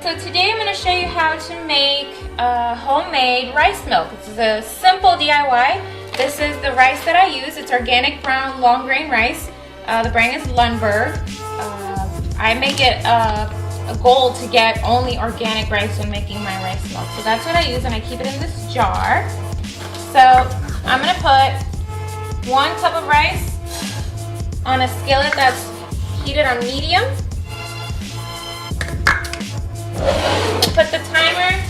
So today I'm going to show you how to make homemade rice milk. This is a simple DIY. This is the rice that I use. It's organic brown long grain rice. The brand is Lundberg. I make it a goal to get only organic rice when making my rice milk. So that's what I use, and I keep it in this jar. So I'm going to put 1 cup of rice on a skillet that's heated on medium. Put the timer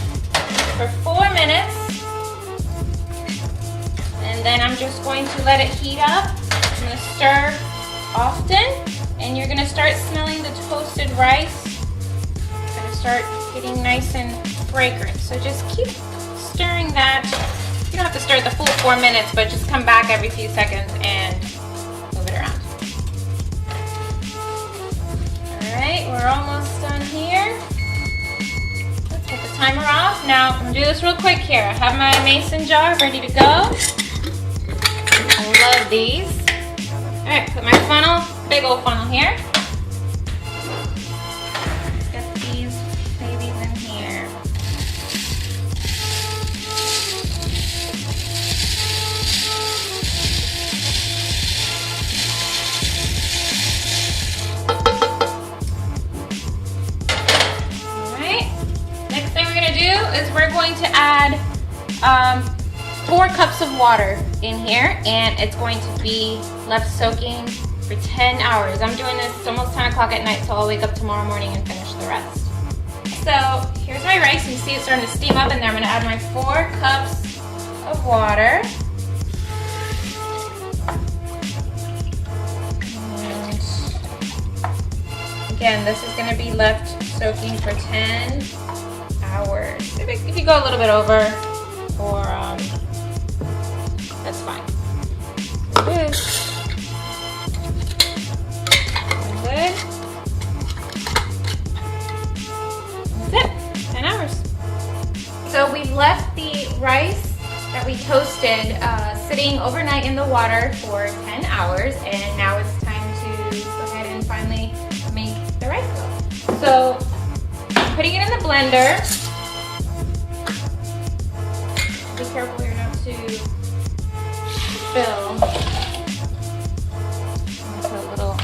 for 4 minutes, and then I'm just going to let it heat up. I'm going to stir often, and you're going to start smelling the toasted rice. It's going to start getting nice and fragrant. So just keep stirring that. You don't have to stir it the full 4 minutes, but just come back every few seconds and move it around. Alright, we're almost done here. Let's get the timer off. Now, I'm going to do this real quick here. I have my mason jar ready to go. I love these. Alright, put my funnel, big old funnel here. Let's get these babies in here. Is we're going to add 4 cups of water in here, and it's going to be left soaking for 10 hours. I'm doing this, it's almost 10 o'clock at night, so I'll wake up tomorrow morning and finish the rest. So here's my rice. You see it's starting to steam up in there. I'm going to add my 4 cups of water. And again, this is going to be left soaking for 10 hours. If you go a little bit over, or that's fine. Good. Good. That's it. 10 hours. So we've left the rice that we toasted sitting overnight in the water for 10 hours, and now it's time to go ahead and finally make the rice milk. So putting it in the blender. Be careful here not to spill. Put a little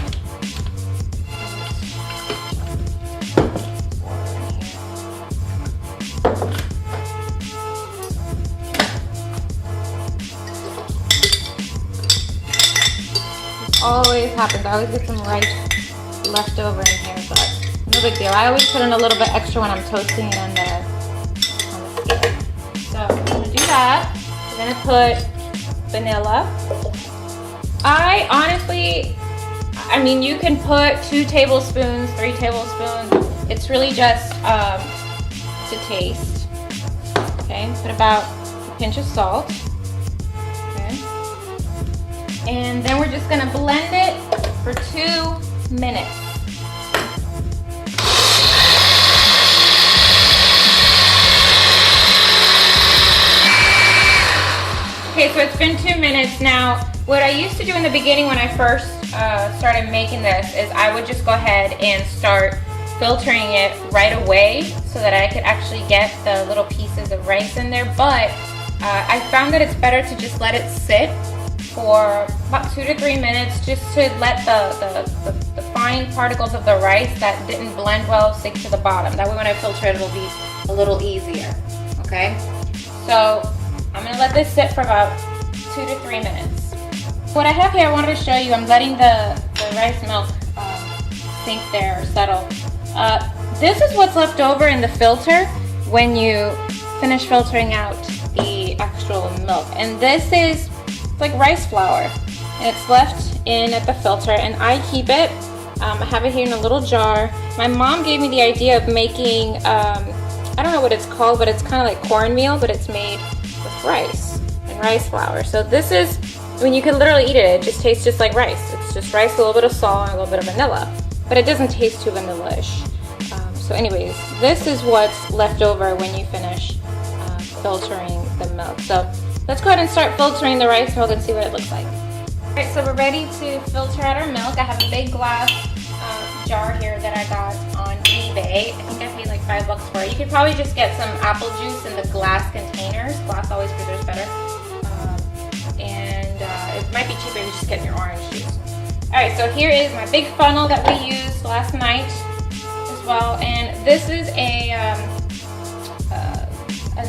This always happens. I always get some rice left over in here, but no big deal. I always put in a little bit extra when I'm toasting it on the skillet. So I'm going to do that. I'm going to put vanilla. I mean, you can put 2 tablespoons, 3 tablespoons. It's really just to taste. Okay, put about a pinch of salt. Okay. And then we're just going to blend it for 2 minutes. Okay, so it's been 2 minutes now. What I used to do in the beginning when I first started making this is I would just go ahead and start filtering it right away so that I could actually get the little pieces of rice in there. But I found that it's better to just let it sit for about 2 to 3 minutes, just to let the fine particles of the rice that didn't blend well stick to the bottom. That way when I filter it, it'll be a little easier, okay? So I'm going to let this sit for about 2 to 3 minutes. What I have here, I wanted to show you, I'm letting the rice milk sink there or settle. This is what's left over in the filter when you finish filtering out the actual milk. And this is like rice flour. And it's left in at the filter, and I keep it. I have it here in a little jar. My mom gave me the idea of making, I don't know what it's called, but it's kind of like cornmeal, but it's made with rice and rice flour. So this is, I mean, you can literally eat it. It just tastes just like rice. It's just rice, a little bit of salt, and a little bit of vanilla. But it doesn't taste too vanilla-ish. So anyways, this is what's left over when you finish filtering the milk. So let's go ahead and start filtering the rice milk and see what it looks like. All right, so we're ready to filter out our milk. I have a big glass jar here that I got on eBay. I think I paid like $5 for it. You could probably just get some apple juice in the glass containers. Glass always preserves better. It might be cheaper if you just get your orange juice. Alright, so here is my big funnel that we used last night as well. And this is a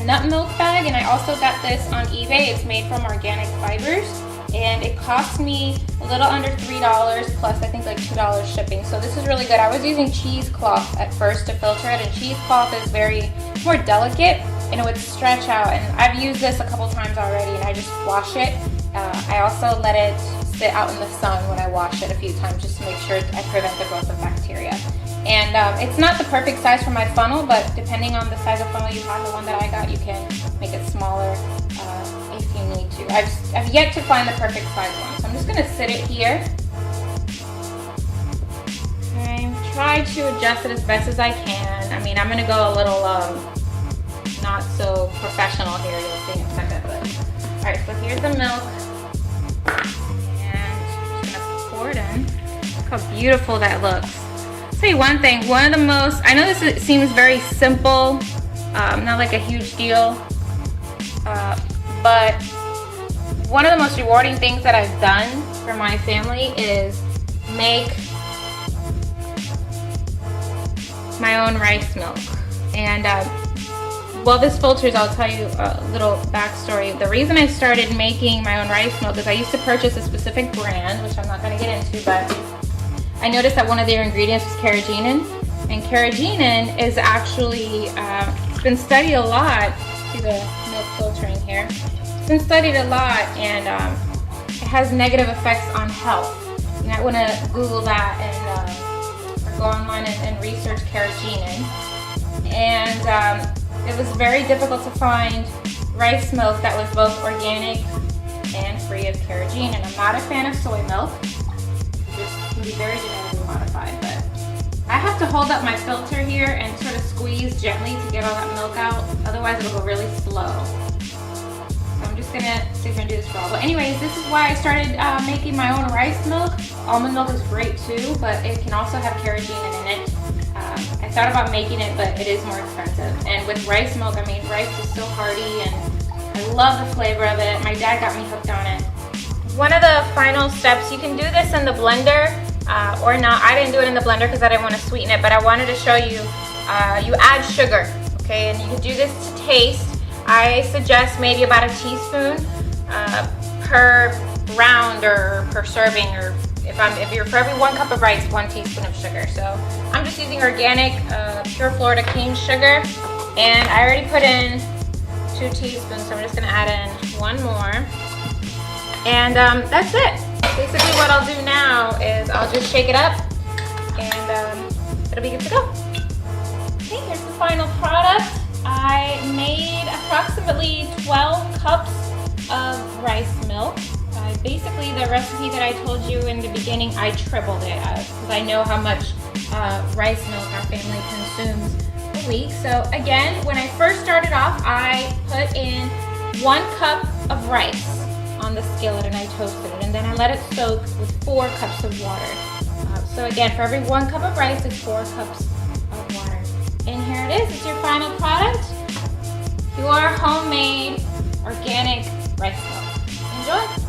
nut milk bag, and I also got this on eBay. It's made from organic fibers, and it cost me a little under $3 plus I think like $2 shipping. So this is really good. I was using cheesecloth at first to filter it, and cheesecloth is very more delicate and it would stretch out. And I've used this a couple times already, and I just wash it. I also let it sit out in the sun when I wash it a few times just to make sure I prevent the growth of bacteria. And it's not the perfect size for my funnel, but depending on the size of funnel you have, the one that I got, you can make it smaller if you need to. I've yet to find the perfect size one, so I'm just gonna sit it here. Okay, try to adjust it as best as I can. I mean, I'm gonna go a little not so professional here, you'll see in a second, but all right, so here's the milk. And I'm just gonna pour it in. Look how beautiful that looks. I'll tell you one thing, one of the most, I know this seems very simple, not like a huge deal, but one of the most rewarding things that I've done for my family is make my own rice milk. And well, this filters, I'll tell you a little backstory. The reason I started making my own rice milk is I used to purchase a specific brand, which I'm not going to get into, but I noticed that one of their ingredients was carrageenan. And carrageenan is actually, it's been studied a lot. See the milk filtering here. It's been studied a lot, and it has negative effects on health. You might want to Google that and or go online and research carrageenan. And it was very difficult to find rice milk that was both organic and free of carrageenan. I'm not a fan of soy milk. This can be very genetically modified, but I have to hold up my filter here and sort of squeeze gently to get all that milk out. Otherwise, it'll go really slow. So I'm just gonna see if I can do this for all. But anyways, this is why I started making my own rice milk. Almond milk is great too, but it can also have carrageenan in it. I thought about making it, but it is more expensive. And with rice milk, I mean, rice is so hearty, and I love the flavor of it. My dad got me hooked on it. One of the final steps, you can do this in the blender or not. I didn't do it in the blender because I didn't want to sweeten it, but I wanted to show you, you add sugar, okay? And you can do this to taste. I suggest maybe about a teaspoon per round or per serving, or for every 1 cup of rice, 1 teaspoon of sugar. So I'm just using organic, pure Florida cane sugar, and I already put in 2 teaspoons, so I'm just gonna add in 1 more. And that's it. Basically what I'll do now is I'll just shake it up, and it'll be good to go. Okay, here's the final product. I made approximately 12 cups of rice milk. Basically, the recipe that I told you in the beginning, I tripled it because I know how much rice milk our family consumes a week. So again, when I first started off, I put in 1 cup of rice on the skillet and I toasted it, and then I let it soak with 4 cups of water. So again, for every 1 cup of rice, it's 4 cups of water. And here it is, it's your final product. Your homemade organic rice milk. Enjoy!